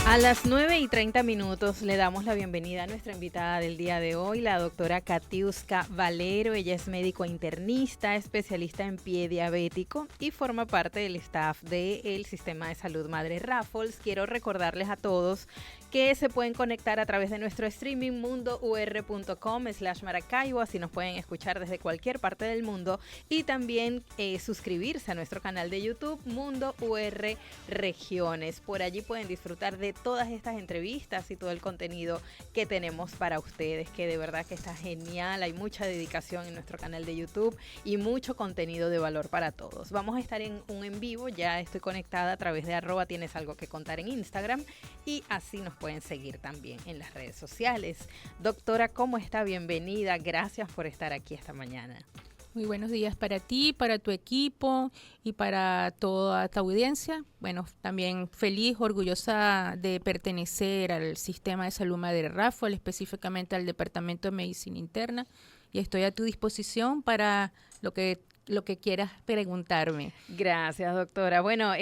A las 9:30 le damos la bienvenida a nuestra invitada del día de hoy, la doctora Katiuska Valero. Ella es médico internista, especialista en pie diabético y forma parte del staff del Sistema de Salud Madre Raffles. Quiero recordarles a todos que se pueden conectar a través de nuestro streaming mundour.com/Maracaibo, así nos pueden escuchar desde cualquier parte del mundo, y también suscribirse a nuestro canal de YouTube Mundo UR Regiones. Por allí pueden disfrutar de todas estas entrevistas y todo el contenido que tenemos para ustedes, que de verdad que está genial. Hay mucha dedicación en nuestro canal de YouTube y mucho contenido de valor para todos. Vamos a estar en un en vivo, ya estoy conectada a través de @tienes algo que contar en Instagram, y así nos pueden seguir también en las redes sociales. Doctora, ¿cómo está? Bienvenida, gracias por estar aquí esta mañana. Muy buenos días para ti, para tu equipo y para toda tu audiencia. Bueno, también feliz, orgullosa de pertenecer al Sistema de Salud Madre Raffles, específicamente al Departamento de Medicina Interna, y estoy a tu disposición para lo que quieras preguntarme. Gracias, doctora. Bueno,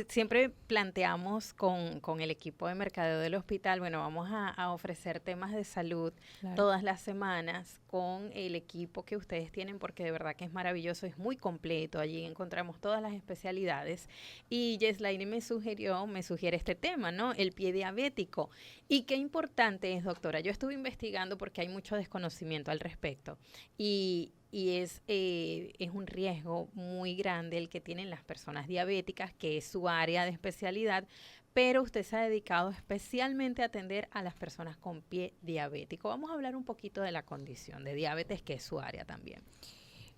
siempre planteamos con el equipo de mercadeo del hospital, bueno, vamos a ofrecer temas de salud todas las semanas con el equipo que ustedes tienen, porque de verdad que es maravilloso, es muy completo. Allí encontramos todas las especialidades. Y Yeslaine me sugiere este tema, ¿no? El pie diabético. Y qué importante es, doctora. Yo estuve investigando porque hay mucho desconocimiento al respecto. Y es un riesgo muy grande el que tienen las personas diabéticas, que es su área de especialidad, pero usted se ha dedicado especialmente a atender a las personas con pie diabético. Vamos a hablar un poquito de la condición de diabetes, que es su área también.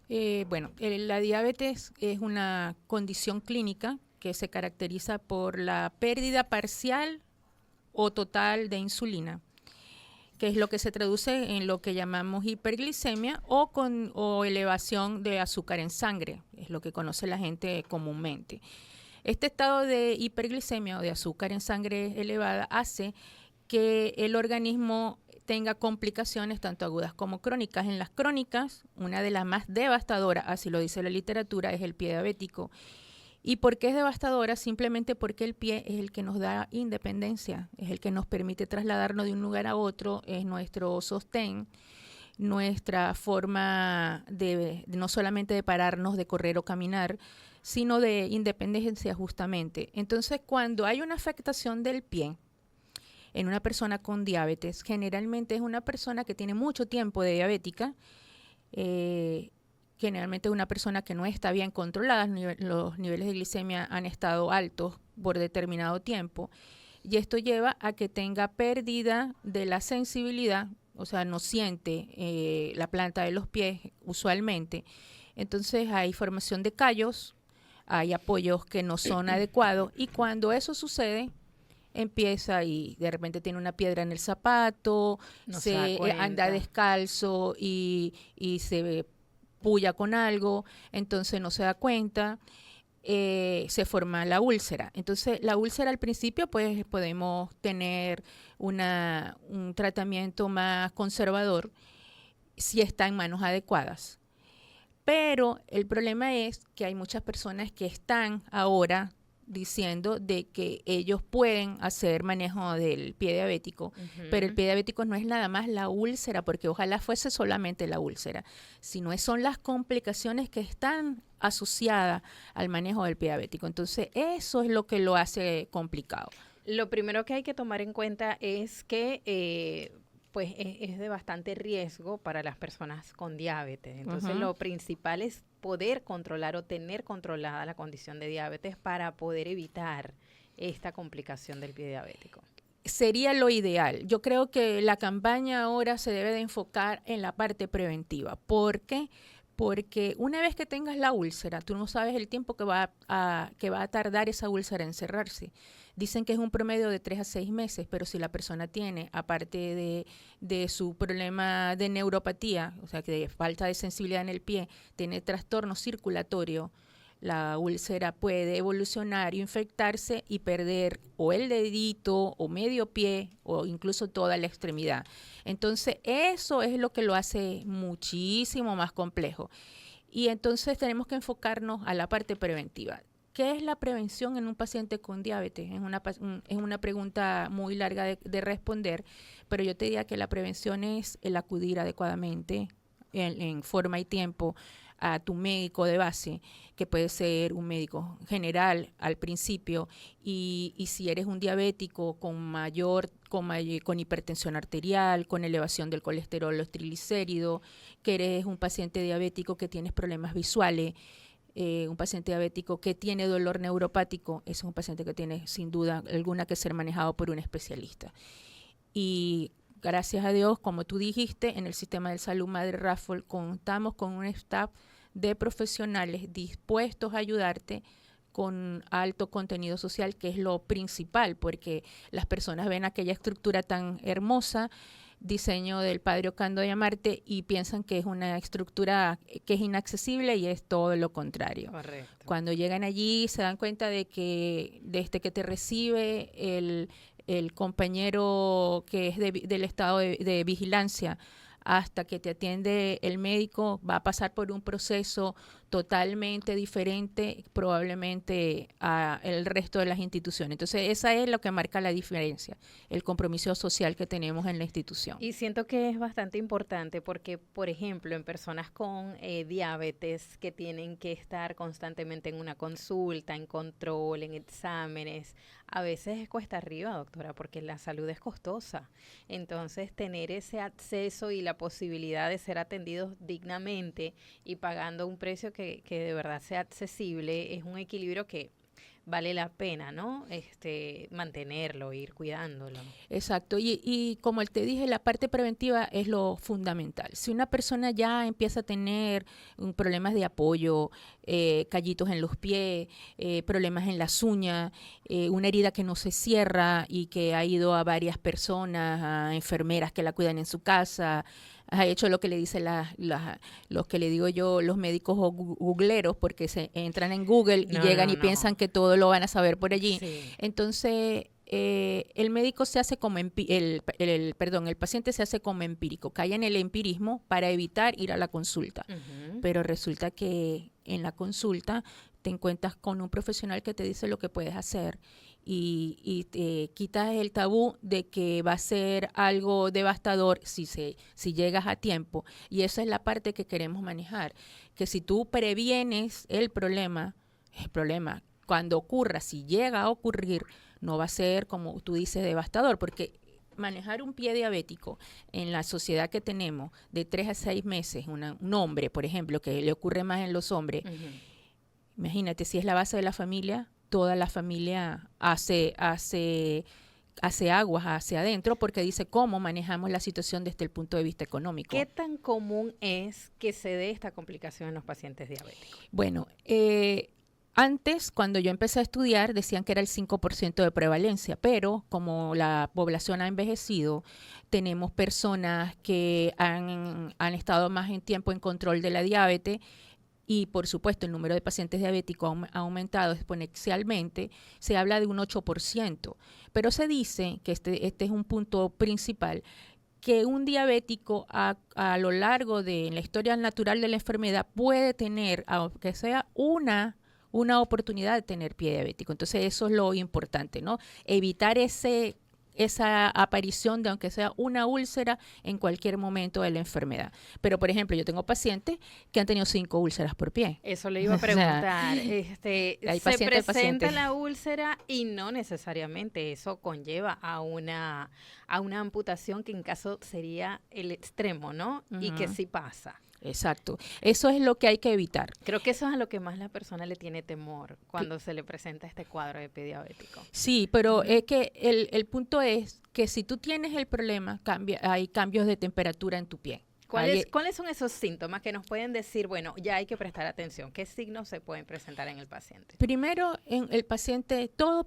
La diabetes es una condición clínica que se caracteriza por la pérdida parcial o total de insulina, que es lo que se traduce en lo que llamamos hiperglicemia o elevación de azúcar en sangre, es lo que conoce la gente comúnmente. Este estado de hiperglicemia o de azúcar en sangre elevada hace que el organismo tenga complicaciones tanto agudas como crónicas. En las crónicas, una de las más devastadoras, así lo dice la literatura, es el pie diabético. ¿Y por qué es devastadora? Simplemente porque el pie es el que nos da independencia, es el que nos permite trasladarnos de un lugar a otro, es nuestro sostén, nuestra forma de no solamente de pararnos, de correr o caminar, sino de independencia justamente. Entonces, cuando hay una afectación del pie en una persona con diabetes, generalmente es una persona que tiene mucho tiempo de diabética, generalmente es una persona que no está bien controlada, los niveles de glicemia han estado altos por determinado tiempo, y esto lleva a que tenga pérdida de la sensibilidad, o sea, no siente la planta de los pies usualmente. Entonces hay formación de callos, hay apoyos que no son adecuados, y cuando eso sucede, empieza y de repente tiene una piedra en el zapato, anda descalzo y se puya con algo, entonces no se da cuenta, se forma la úlcera. Entonces la úlcera al principio pues podemos tener un tratamiento más conservador si está en manos adecuadas. Pero el problema es que hay muchas personas que están ahora diciendo de que ellos pueden hacer manejo del pie diabético, pero el pie diabético no es nada más la úlcera, porque ojalá fuese solamente la úlcera, sino son las complicaciones que están asociadas al manejo del pie diabético. Entonces eso es lo que lo hace complicado. Lo primero que hay que tomar en cuenta es que pues es de bastante riesgo para las personas con diabetes. Entonces lo principal es poder controlar o tener controlada la condición de diabetes para poder evitar esta complicación del pie diabético. Sería lo ideal. Yo creo que la campaña ahora se debe de enfocar en la parte preventiva. ¿Por qué? Porque una vez que tengas la úlcera, tú no sabes el tiempo que va a tardar esa úlcera en cerrarse. Dicen que es un promedio de 3 a 6 meses, pero si la persona tiene, aparte de su problema de neuropatía, o sea, que de falta de sensibilidad en el pie, tiene trastorno circulatorio, la úlcera puede evolucionar, infectarse y perder o el dedito o medio pie o incluso toda la extremidad. Entonces eso es lo que lo hace muchísimo más complejo. Y entonces tenemos que enfocarnos a la parte preventiva. ¿qué es la prevención en un paciente con diabetes? Es una pregunta muy larga de responder, pero yo te diría que la prevención es el acudir adecuadamente en forma y tiempo a tu médico de base, que puede ser un médico general al principio, y si eres un diabético con hipertensión arterial, con elevación del colesterol, los triglicéridos, que eres un paciente diabético que tienes problemas visuales, un paciente diabético que tiene dolor neuropático, ese es un paciente que tiene sin duda alguna que ser manejado por un especialista. Y gracias a Dios, como tú dijiste, en el sistema de salud Madre Raffles contamos con un staff de profesionales dispuestos a ayudarte con alto contenido social, que es lo principal, porque las personas ven aquella estructura tan hermosa, diseño del padre Ocando de Amarte, y piensan que es una estructura que es inaccesible, y es todo lo contrario. Correcto. Cuando llegan allí se dan cuenta de que desde que te recibe el compañero que es del estado de vigilancia hasta que te atiende el médico, va a pasar por un proceso totalmente diferente probablemente a el resto de las instituciones. Entonces, esa es lo que marca la diferencia, el compromiso social que tenemos en la institución. Y siento que es bastante importante porque, por ejemplo, en personas con diabetes que tienen que estar constantemente en una consulta, en control, en exámenes, a veces es cuesta arriba, doctora, porque la salud es costosa. Entonces, tener ese acceso y la posibilidad de ser atendidos dignamente y pagando un precio que de verdad sea accesible es un equilibrio que vale la pena, ¿no? Mantenerlo, ir cuidándolo. Exacto, y como te dije, la parte preventiva es lo fundamental. Si una persona ya empieza a tener problemas de apoyo, callitos en los pies, problemas en las uñas, una herida que no se cierra y que ha ido a varias personas, a enfermeras que la cuidan en su casa, ha hecho lo que le dicen los que le digo yo, los médicos googleros, porque se entran en Google y llegan y piensan que todo lo van a saber por allí. Sí. Entonces, el médico se hace como el paciente se hace como empírico, cae en el empirismo para evitar ir a la consulta. Uh-huh. Pero resulta que en la consulta te encuentras con un profesional que te dice lo que puedes hacer y te quitas el tabú de que va a ser algo devastador si llegas a tiempo. Y esa es la parte que queremos manejar, que si tú previenes el problema cuando ocurra, si llega a ocurrir, no va a ser, como tú dices, devastador, porque manejar un pie diabético en la sociedad que tenemos de 3 a 6 meses, un hombre, por ejemplo, que le ocurre más en los hombres, imagínate, si es la base de la familia, toda la familia hace aguas hacia adentro porque dice cómo manejamos la situación desde el punto de vista económico. ¿Qué tan común es que se dé esta complicación en los pacientes diabéticos? Bueno, antes, cuando yo empecé a estudiar, decían que era el 5% de prevalencia, pero como la población ha envejecido, tenemos personas que han estado más en tiempo en control de la diabetes y, por supuesto, el número de pacientes diabéticos ha aumentado exponencialmente. Se habla de un 8%, pero se dice que este es un punto principal, que un diabético a lo largo de la historia natural de la enfermedad puede tener, aunque sea una oportunidad de tener pie diabético. Entonces eso es lo importante, ¿no? Evitar esa aparición de aunque sea una úlcera en cualquier momento de la enfermedad. Pero, por ejemplo, yo tengo pacientes que han tenido 5 úlceras por pie. Eso le iba a preguntar. Hay se presenta la úlcera y no necesariamente eso conlleva a una amputación que en caso sería el extremo, ¿no? Uh-huh. Y que sí pasa. Exacto. Eso es lo que hay que evitar. Creo que eso es a lo que más la persona le tiene temor cuando se le presenta este cuadro de pie diabético. Sí, pero es que el punto es que si tú tienes el problema, hay cambios de temperatura en tu pie. ¿Cuáles son esos síntomas que nos pueden decir, bueno, ya hay que prestar atención? ¿Qué signos se pueden presentar en el paciente? Primero, en el paciente, todo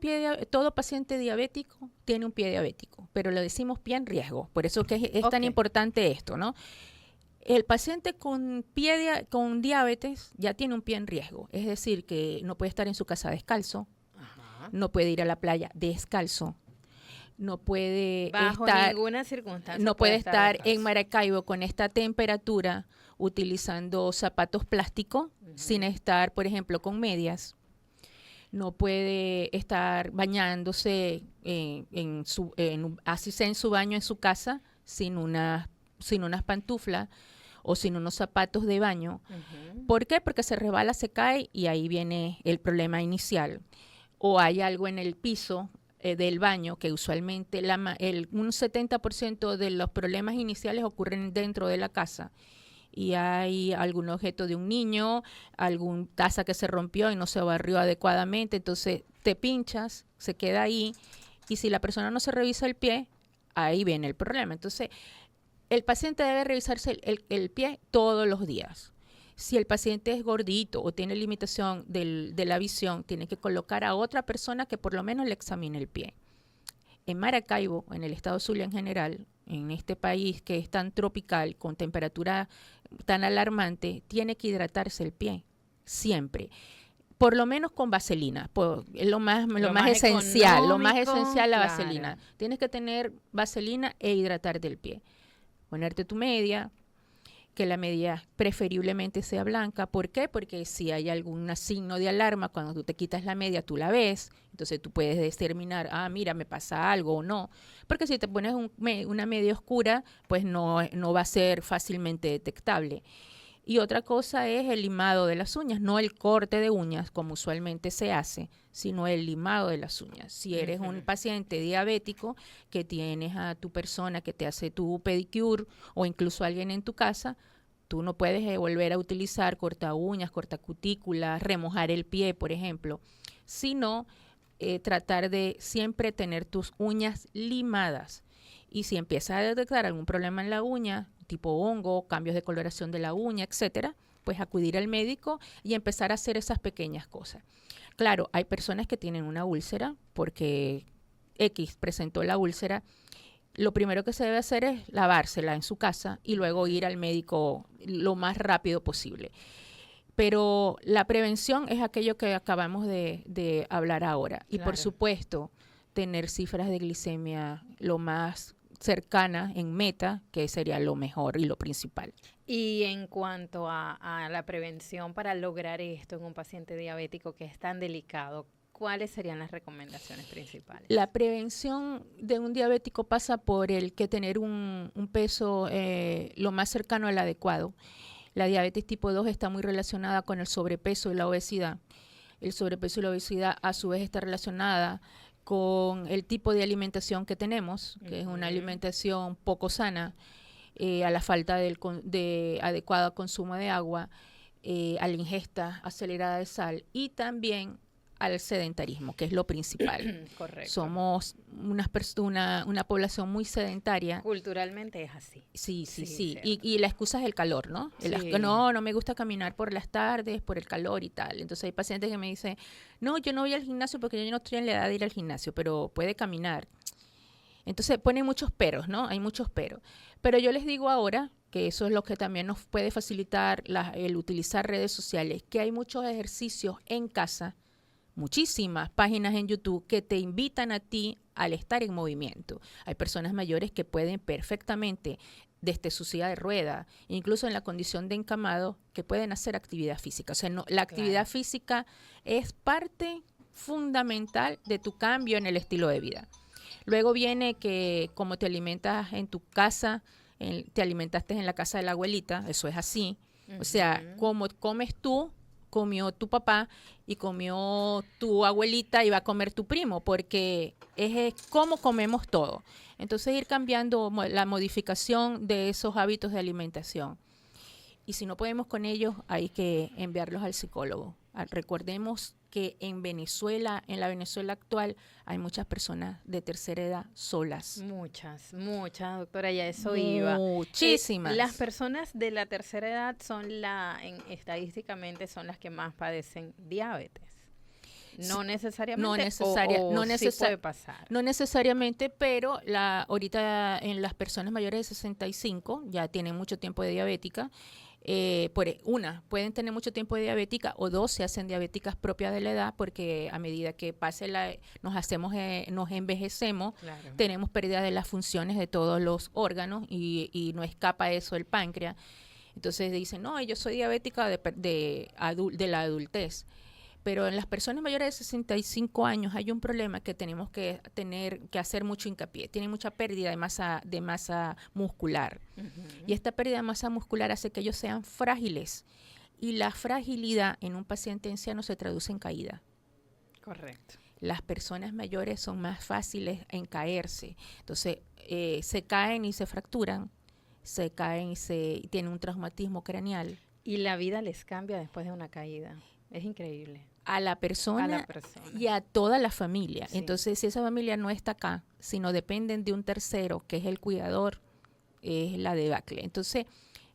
paciente diabético tiene un pie diabético, pero lo decimos pie en riesgo. Por eso que es tan importante esto, ¿no? El paciente con diabetes ya tiene un pie en riesgo, es decir, que no puede estar en su casa descalzo, ajá, no puede ir a la playa descalzo, no puede bajo ninguna circunstancia no puede estar en Maracaibo con esta temperatura utilizando zapatos plásticos, uh-huh, sin estar, por ejemplo, con medias. no puede estar bañándose así sea en su baño en su casa, sin unas pantuflas o sin unos zapatos de baño. ¿Por qué? Porque se resbala, se cae y ahí viene el problema inicial. O hay algo en el piso del baño, que usualmente un 70% de los problemas iniciales ocurren dentro de la casa. Y hay algún objeto de un niño, algún taza que se rompió y no se barrió adecuadamente, entonces te pinchas, se queda ahí, y si la persona no se revisa el pie, ahí viene el problema. Entonces, el paciente debe revisarse el pie todos los días. Si el paciente es gordito o tiene limitación de la visión, tiene que colocar a otra persona que por lo menos le examine el pie. En Maracaibo, en el estado Zulia en general, en este país que es tan tropical, con temperatura tan alarmante, tiene que hidratarse el pie, siempre. Por lo menos con vaselina, es lo más esencial, la claro. vaselina. Tienes que tener vaselina e hidratarte el pie. Ponerte tu media, que la media preferiblemente sea blanca. ¿Por qué? Porque si hay algún signo de alarma, cuando tú te quitas la media, tú la ves, entonces tú puedes determinar, mira, me pasa algo o no. Porque si te pones una media oscura, pues no va a ser fácilmente detectable. Y otra cosa es el limado de las uñas, no el corte de uñas como usualmente se hace, sino el limado de las uñas. Si eres un paciente diabético que tienes a tu persona que te hace tu pedicure o incluso alguien en tu casa, tú no puedes volver a utilizar corta uñas, corta cutículas, remojar el pie, por ejemplo, sino tratar de siempre tener tus uñas limadas. Y si empiezas a detectar algún problema en la uña, tipo hongo, cambios de coloración de la uña, etcétera, pues acudir al médico y empezar a hacer esas pequeñas cosas. Claro, hay personas que tienen una úlcera porque X presentó la úlcera. Lo primero que se debe hacer es lavársela en su casa y luego ir al médico lo más rápido posible. Pero la prevención es aquello que acabamos de hablar ahora. Y por supuesto, tener cifras de glicemia lo más cercana en meta, que sería lo mejor y lo principal. Y en cuanto a la prevención para lograr esto en un paciente diabético que es tan delicado, ¿cuáles serían las recomendaciones principales? La prevención de un diabético pasa por el que tener un peso lo más cercano al adecuado. La diabetes tipo 2 está muy relacionada con el sobrepeso y la obesidad. El sobrepeso y la obesidad a su vez está relacionada con el tipo de alimentación que tenemos, que es una alimentación poco sana, a la falta de adecuado consumo de agua, a la ingesta acelerada de sal y también al sedentarismo, que es lo principal. Correcto. Somos una población muy sedentaria. Culturalmente es así. Sí. Y la excusa es el calor, ¿no? Sí. No me gusta caminar por las tardes, por el calor y tal. Entonces hay pacientes que me dicen, no, yo no voy al gimnasio porque yo no estoy en la edad de ir al gimnasio, pero puede caminar. Entonces ponen muchos peros, ¿no? Hay muchos peros. Pero yo les digo ahora que eso es lo que también nos puede facilitar el utilizar redes sociales, que hay muchos ejercicios en casa, muchísimas páginas en YouTube que te invitan a ti al estar en movimiento. Hay personas mayores que pueden perfectamente, desde su silla de rueda, incluso en la condición de encamado, que pueden hacer actividad física. O sea, la actividad física es parte fundamental de tu cambio en el estilo de vida. Luego viene que como te alimentas en tu casa, te alimentaste en la casa de la abuelita, eso es así. O sea, como comes tú, comió tu papá y comió tu abuelita y va a comer tu primo, porque es como comemos todo. Entonces ir cambiando la modificación de esos hábitos de alimentación. Y si no podemos con ellos, hay que enviarlos al psicólogo. Recordemos que en Venezuela, en la Venezuela actual, hay muchas personas de tercera edad solas. Muchas, doctora, ya eso iba. Muchísimas. Las personas de la tercera edad estadísticamente son las que más padecen diabetes. No necesariamente, sí puede pasar. No necesariamente, pero ahorita en las personas mayores de 65 ya tienen mucho tiempo de diabética. Pueden tener mucho tiempo de diabética, o dos, se hacen diabéticas propias de la edad, porque a medida que nos envejecemos, tenemos pérdida de las funciones de todos los órganos y no escapa eso el páncreas. Entonces dicen, no, yo soy diabética de la adultez. pero en las personas mayores de 65 años hay un problema que tenemos que hacer mucho hincapié. Tienen mucha pérdida de masa muscular. Y esta pérdida de masa muscular hace que ellos sean frágiles. Y la fragilidad en un paciente anciano se traduce en caída. Correcto. Las personas mayores son más fáciles en caerse. Entonces, se caen y se fracturan, se caen y tienen un traumatismo craneal. Y la vida les cambia después de una caída. Es increíble. A la persona y a toda la familia. Sí. Entonces, si esa familia no está acá, sino dependen de un tercero, que es el cuidador, es la debacle. Entonces,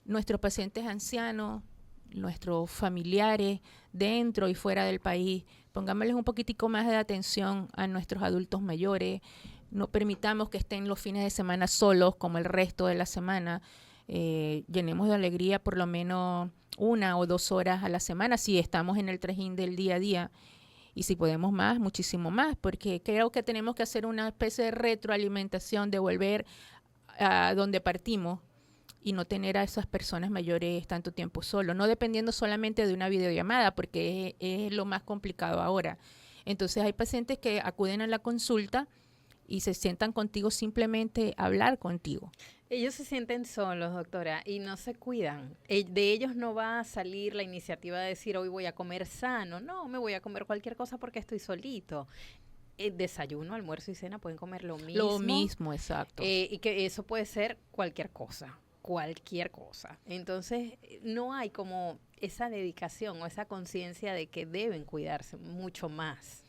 nuestros pacientes ancianos, nuestros familiares dentro y fuera del país, pongámosles un poquitico más de atención a nuestros adultos mayores. No permitamos que estén los fines de semana solos como el resto de la semana. Llenemos de alegría por lo menos 1 o 2 horas a la semana si estamos en el trajín del día a día, y si podemos más, muchísimo más, porque creo que tenemos que hacer una especie de retroalimentación, de volver a donde partimos y no tener a esas personas mayores tanto tiempo solo, no dependiendo solamente de una videollamada, porque es lo más complicado ahora. Entonces hay pacientes que acuden a la consulta y se sientan contigo simplemente a hablar contigo. Ellos se sienten solos, doctora, y no se cuidan. De ellos no va a salir la iniciativa de decir, hoy voy a comer sano. No, me voy a comer cualquier cosa porque estoy solito. Desayuno, almuerzo y cena pueden comer lo mismo. Lo mismo, exacto. Y que eso puede ser cualquier cosa. Entonces, no hay como esa dedicación o esa conciencia de que deben cuidarse mucho más.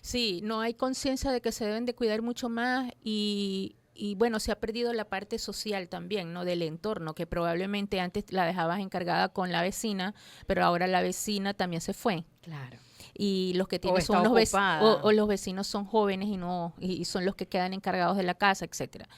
Sí, no hay conciencia de que se deben de cuidar mucho más y bueno, se ha perdido la parte social también, ¿no? Del entorno, que probablemente antes la dejabas encargada con la vecina, pero ahora la vecina también se fue. Claro. Y los que tienen son los vecinos son jóvenes y son los que quedan encargados de la casa, etcétera.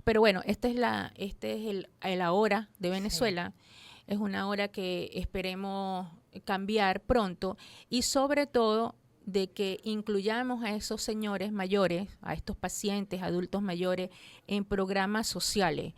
Pero bueno, este es el ahora de Venezuela. Sí. Es una hora que esperemos cambiar pronto y sobre todo de que incluyamos a esos señores mayores, a estos pacientes, adultos mayores, en programas sociales.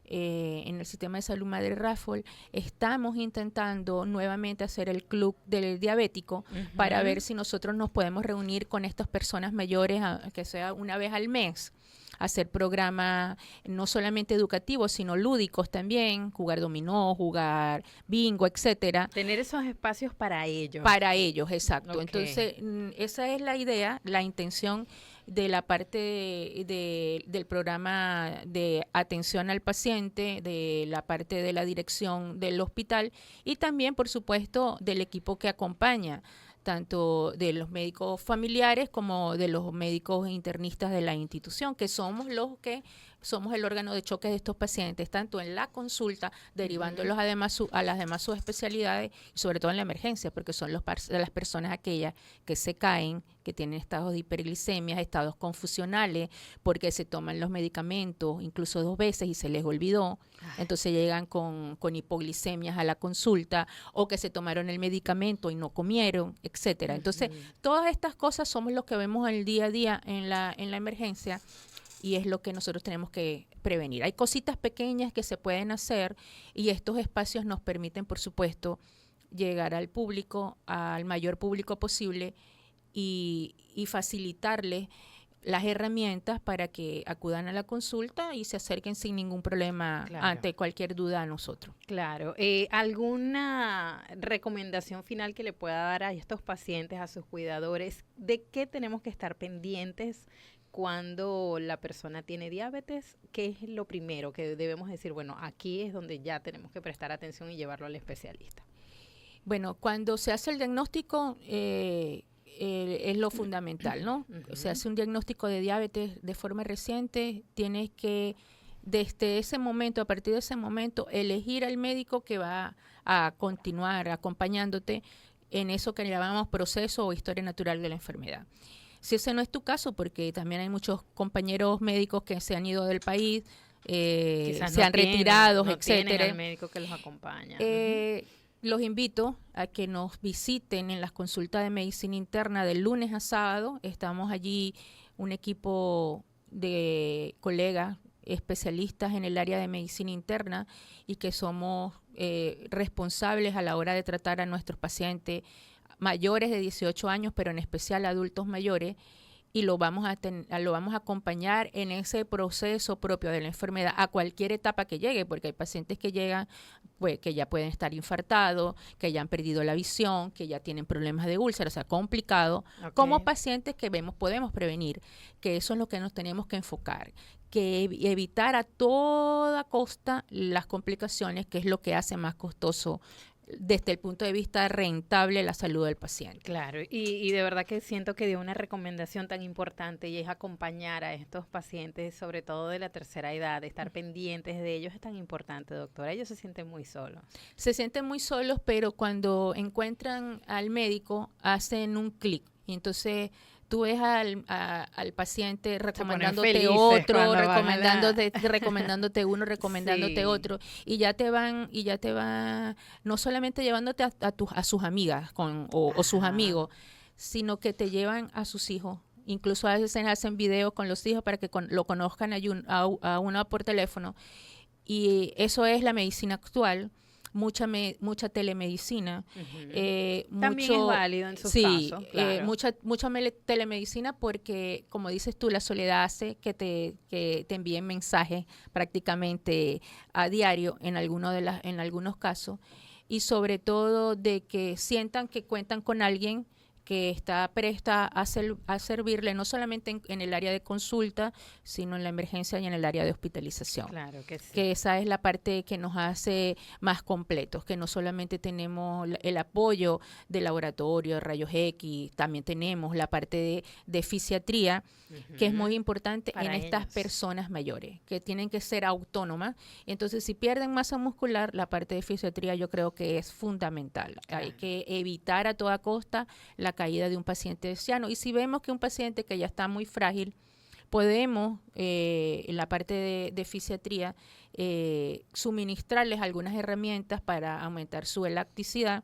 En el sistema de salud Madre Raffol estamos intentando nuevamente hacer el club del diabético para ver si nosotros nos podemos reunir con estas personas mayores, que sea una vez al mes, hacer programas no solamente educativos, sino lúdicos también, jugar dominó, jugar bingo, etcétera. Tener esos espacios para ellos. Para ellos, exacto. Okay. Entonces, esa es la idea, la intención de la parte del programa de atención al paciente, de la parte de la dirección del hospital y también, por supuesto, del equipo que acompaña, tanto de los médicos familiares como de los médicos internistas de la institución, que somos somos el órgano de choque de estos pacientes, tanto en la consulta, derivándolos además a las demás subespecialidades, y sobre todo en la emergencia, porque son las personas aquellas que se caen, que tienen estados de hiperglicemia, estados confusionales, porque se toman los medicamentos incluso 2 veces y se les olvidó. Entonces llegan con hipoglicemias a la consulta, o que se tomaron el medicamento y no comieron, etcétera. Entonces, todas estas cosas somos los que vemos el día a día en la emergencia, y es lo que nosotros tenemos que prevenir. Hay cositas pequeñas que se pueden hacer y estos espacios nos permiten, por supuesto, llegar al público, al mayor público posible y facilitarles las herramientas para que acudan a la consulta y se acerquen sin ningún problema ante cualquier duda a nosotros. Claro. ¿Alguna recomendación final que le pueda dar a estos pacientes, a sus cuidadores, de qué tenemos que estar pendientes cuando la persona tiene diabetes? ¿Qué es lo primero que debemos decir? Bueno, aquí es donde ya tenemos que prestar atención y llevarlo al especialista. Bueno, cuando se hace el diagnóstico es lo fundamental, ¿no? Se hace un diagnóstico de diabetes de forma reciente, tienes que desde ese momento, a partir de ese momento, elegir al médico que va a continuar acompañándote en eso que llamamos proceso o historia natural de la enfermedad. Si ese no es tu caso, porque también hay muchos compañeros médicos que se han ido del país, se han retirado, etcétera. Tienen al médico que los acompaña. Los invito a que nos visiten en las consultas de medicina interna de lunes a sábado. Estamos allí un equipo de colegas especialistas en el área de medicina interna y que somos responsables a la hora de tratar a nuestros pacientes mayores de 18 años, pero en especial adultos mayores, y lo vamos a acompañar en ese proceso propio de la enfermedad a cualquier etapa que llegue, porque hay pacientes que llegan, pues, que ya pueden estar infartados, que ya han perdido la visión, que ya tienen problemas de úlceras, o sea, complicado, como pacientes que podemos prevenir, que eso es lo que nos tenemos que enfocar, que evitar a toda costa las complicaciones, que es lo que hace más costoso desde el punto de vista rentable la salud del paciente. Claro, y de verdad que siento que dio una recomendación tan importante y es acompañar a estos pacientes, sobre todo de la tercera edad, estar pendientes de ellos es tan importante, doctora. Ellos se sienten muy solos. Se sienten muy solos, pero cuando encuentran al médico hacen un clic y entonces tú ves al paciente recomendándote otro, recomendándote uno, recomendándote otro, y ya te van no solamente llevándote a sus amigas o sus amigos, sino que te llevan a sus hijos. Incluso a veces hacen videos con los hijos para que lo conozcan a uno por teléfono. Y eso es la medicina actual. Mucha telemedicina. También es válido en sus casos. Claro. Mucha telemedicina porque, como dices tú, la soledad hace que te envíen mensajes prácticamente a diario en algunos casos, y sobre todo de que sientan que cuentan con alguien que está presta a servirle, no solamente en el área de consulta, sino en la emergencia y en el área de hospitalización. Claro que sí. Que esa es la parte que nos hace más completos, que no solamente tenemos el apoyo de laboratorio, de rayos X, también tenemos la parte de fisiatría, que es muy importante para estas personas mayores, que tienen que ser autónomas. Entonces, si pierden masa muscular, la parte de fisiatría yo creo que es fundamental. Claro. Hay que evitar a toda costa la caída de un paciente anciano. Y si vemos que un paciente que ya está muy frágil, podemos, en la parte de fisiatría, suministrarles algunas herramientas para aumentar su elasticidad,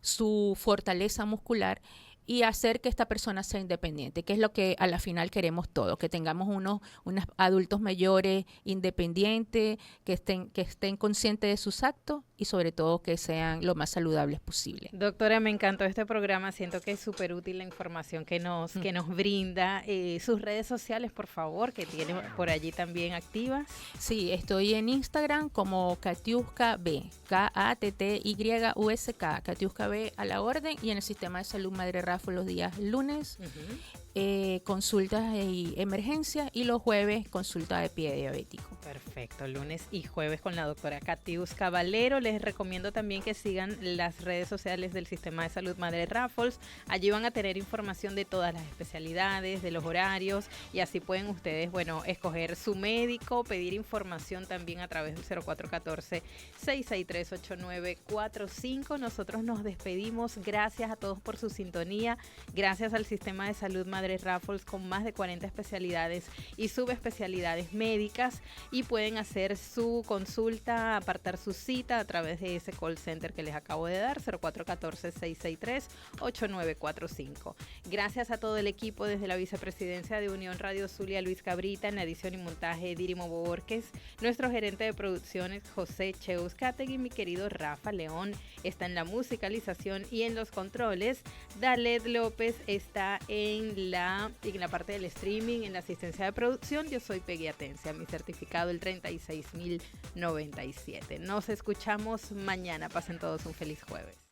su fortaleza muscular y hacer que esta persona sea independiente, que es lo que a la final queremos todos, que tengamos unos adultos mayores independientes, que estén conscientes de sus actos y sobre todo que sean lo más saludables posible. Doctora, me encantó este programa, siento que es súper útil la información que nos brinda. Sus redes sociales, por favor, que tiene por allí también activas. Sí, estoy en Instagram como Katiuska B, Kattyyusk, Katiuska B a la orden, y en el Sistema de Salud Madre Raffles los días lunes, consultas y emergencias, y los jueves consulta de pie diabético. Perfecto, lunes y jueves con la doctora Katiuska Valero. Les recomiendo también que sigan las redes sociales del Sistema de Salud Madre Raffles. Allí van a tener información de todas las especialidades, de los horarios, y así pueden ustedes, escoger su médico, pedir información también a través del 0414-663-8945. Nosotros nos despedimos. Gracias a todos por su sintonía. Gracias al Sistema de Salud Madre Raffles, con más de 40 especialidades y subespecialidades médicas, y pueden hacer su consulta, apartar su cita a través de ese call center que les acabo de dar, 0414-663-8945. Gracias a todo el equipo desde la Vicepresidencia de Unión Radio Zulia, Luis Cabrita, en la edición y montaje Dirimo Borges, nuestro gerente de producciones José Cheuskategui, mi querido Rafa León está en la musicalización y en los controles, Dalet López está en la parte del streaming, en la asistencia de producción. Yo soy Peggy Atencia, mi certificado el 36097. Nos escuchamos mañana. Pasen todos un feliz jueves.